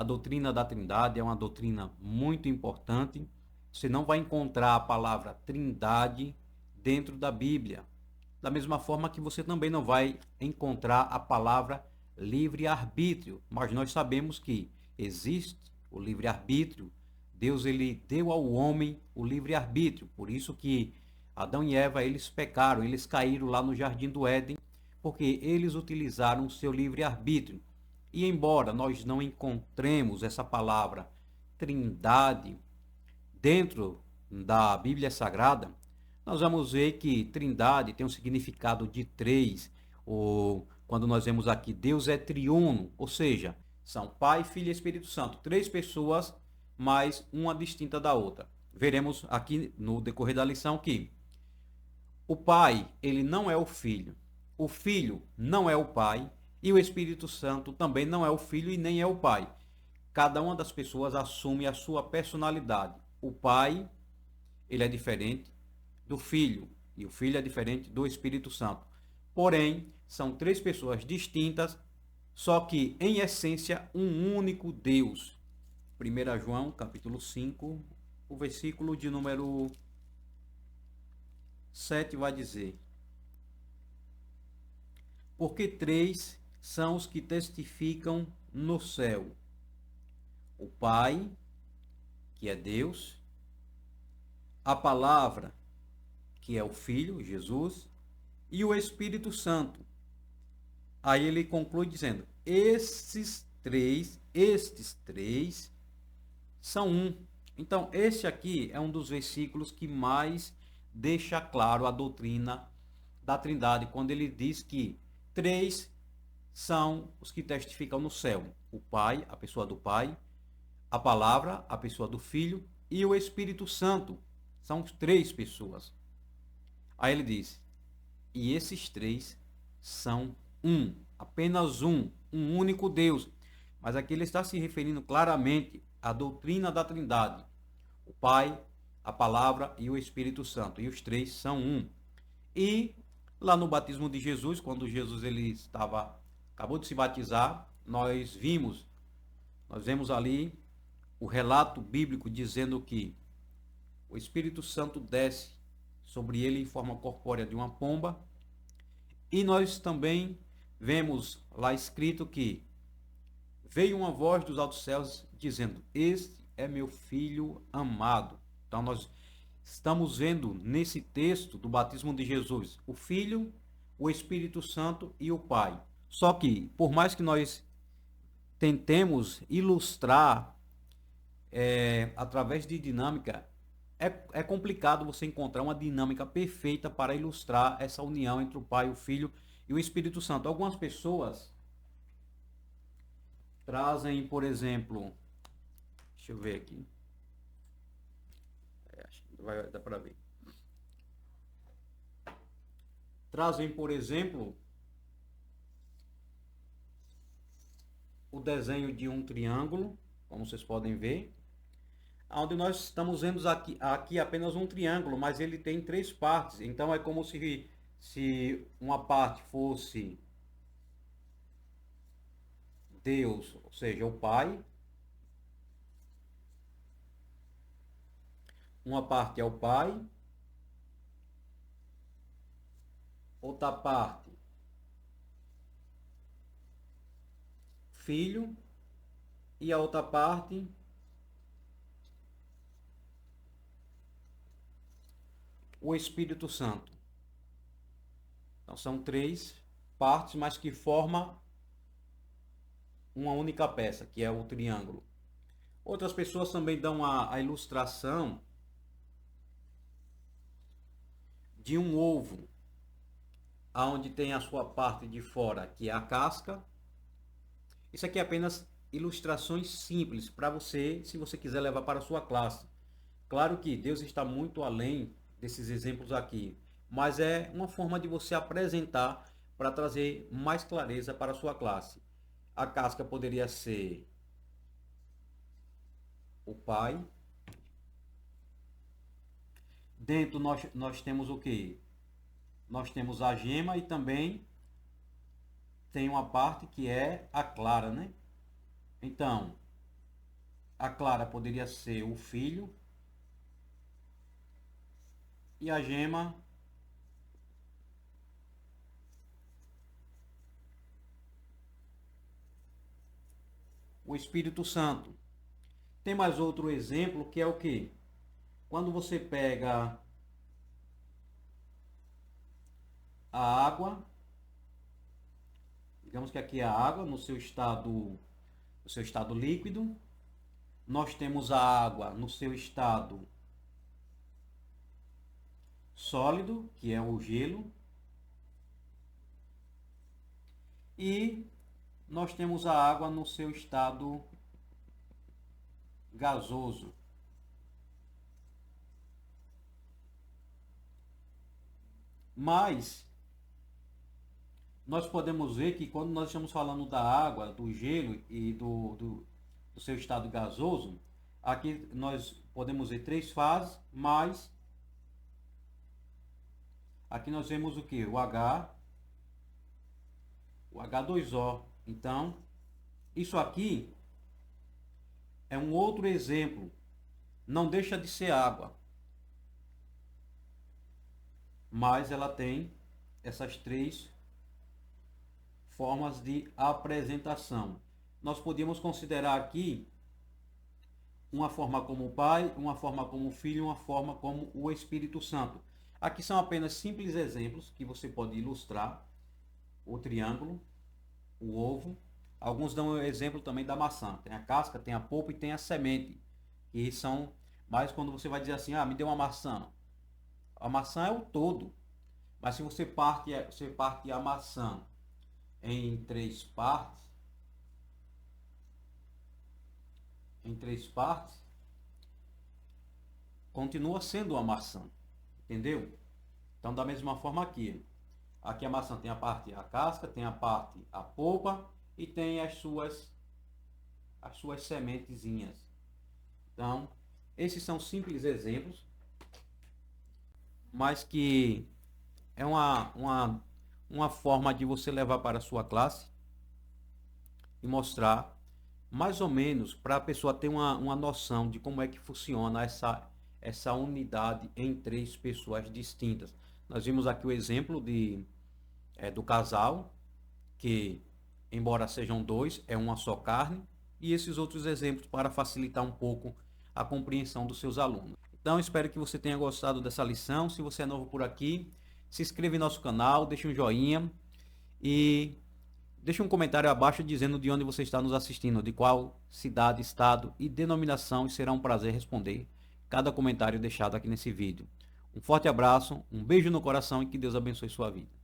A doutrina da Trindade é uma doutrina muito importante. Você não vai encontrar a palavra Trindade dentro da Bíblia. Da mesma forma que você também não vai encontrar a palavra livre-arbítrio. Mas nós sabemos que existe o livre-arbítrio. Deus ele deu ao homem o livre-arbítrio. Por isso que Adão e Eva eles pecaram, eles caíram lá no Jardim do Éden, porque eles utilizaram o seu livre-arbítrio. E embora nós não encontremos essa palavra Trindade dentro da Bíblia Sagrada, nós vamos ver que Trindade tem um significado de três, ou quando nós vemos aqui Deus é triuno, ou seja, são Pai, Filho e Espírito Santo, três pessoas, mas uma distinta da outra. Veremos aqui no decorrer da lição que o Pai, ele não é o Filho não é o Pai, e o Espírito Santo também não é o Filho e nem é o Pai. Cada uma das pessoas assume a sua personalidade. O Pai, ele é diferente do Filho, e o Filho é diferente do Espírito Santo. Porém, são três pessoas distintas, só que em essência um único Deus. 1 João, capítulo 5, o versículo de número 7 vai dizer: porque três são os que testificam no céu: o Pai, que é Deus, a Palavra, que é o Filho, Jesus, e o Espírito Santo. Aí ele conclui dizendo: estes três são um. Então, este aqui é um dos versículos que mais deixa claro a doutrina da Trindade, quando ele diz que três são os que testificam no céu: o Pai, a pessoa do Pai, a Palavra, a pessoa do Filho, e o Espírito Santo. São três pessoas. Aí ele diz: e esses três são um, apenas um único Deus. Mas aqui ele está se referindo claramente à doutrina da Trindade: o Pai, a Palavra e o Espírito Santo. E os três são um. E lá no batismo de Jesus, quando Jesus ele acabou de se batizar, nós vemos ali o relato bíblico dizendo que o Espírito Santo desce sobre ele em forma corpórea de uma pomba. E nós também vemos lá escrito que veio uma voz dos altos céus dizendo: este é meu filho amado. Então nós estamos vendo nesse texto do batismo de Jesus o Filho, o Espírito Santo e o Pai. Só que, por mais que nós tentemos ilustrar através de dinâmica, é complicado você encontrar uma dinâmica perfeita para ilustrar essa união entre o Pai, o Filho e o Espírito Santo. Algumas pessoas trazem, por exemplo, deixa eu ver aqui, acho que vai dar para ver. Trazem, por exemplo, o desenho de um triângulo, como vocês podem ver, onde nós estamos vendo aqui apenas um triângulo, mas ele tem três partes. Então é como se uma parte fosse Deus, ou seja, o Pai. Uma parte é o Pai, outra parte Filho e a outra parte o Espírito Santo. Então são três partes, mas que formam uma única peça, que é o triângulo. Outras pessoas também dão a ilustração de um ovo, onde tem a sua parte de fora, que é a casca. Isso aqui é apenas ilustrações simples para você, se você quiser levar para a sua classe. Claro que Deus está muito além desses exemplos aqui, mas é uma forma de você apresentar para trazer mais clareza para a sua classe. A casca poderia ser o Pai. Dentro nós temos o que? Nós temos a gema e também tem uma parte que é a clara, né? Então, A clara poderia ser o filho. E a gema o Espírito Santo. Tem mais outro exemplo que é o quê? Quando você pega a água, digamos que aqui é a água no seu estado líquido, nós temos a água no seu estado sólido, que é o gelo, e nós temos a água no seu estado gasoso. Mas nós podemos ver que quando nós estamos falando da água, do gelo e do seu estado gasoso, aqui nós podemos ver 3 fases, mas aqui nós vemos o que? O H2O. Então, isso aqui é um outro exemplo. Não deixa de ser água, mas ela tem essas 3 formas de apresentação. Nós podíamos considerar aqui uma forma como o Pai, uma forma como o Filho e uma forma como o Espírito Santo. Aqui são apenas simples exemplos que você pode ilustrar. O triângulo, o ovo. Alguns dão o exemplo também da maçã. Tem a casca, tem a polpa e tem a semente. Que são mais quando você vai dizer assim, me deu uma maçã. A maçã é o todo. Mas se você parte a maçã em 3 partes, continua sendo uma maçã. Entendeu? Então, da mesma forma aqui a maçã tem a casca, tem a polpa e tem as suas sementezinhas. Então, esses são simples exemplos, mas que é uma forma de você levar para a sua classe e mostrar mais ou menos para a pessoa ter uma noção de como é que funciona essa unidade em 3 pessoas distintas. Nós vimos aqui o exemplo do casal, que embora sejam 2, é uma só carne, e esses outros exemplos para facilitar um pouco a compreensão dos seus alunos. Então, espero que você tenha gostado dessa lição. Se você é novo por aqui, se inscreva em nosso canal, deixe um joinha e deixe um comentário abaixo dizendo de onde você está nos assistindo, de qual cidade, estado e denominação, e será um prazer responder cada comentário deixado aqui nesse vídeo. Um forte abraço, um beijo no coração e que Deus abençoe sua vida.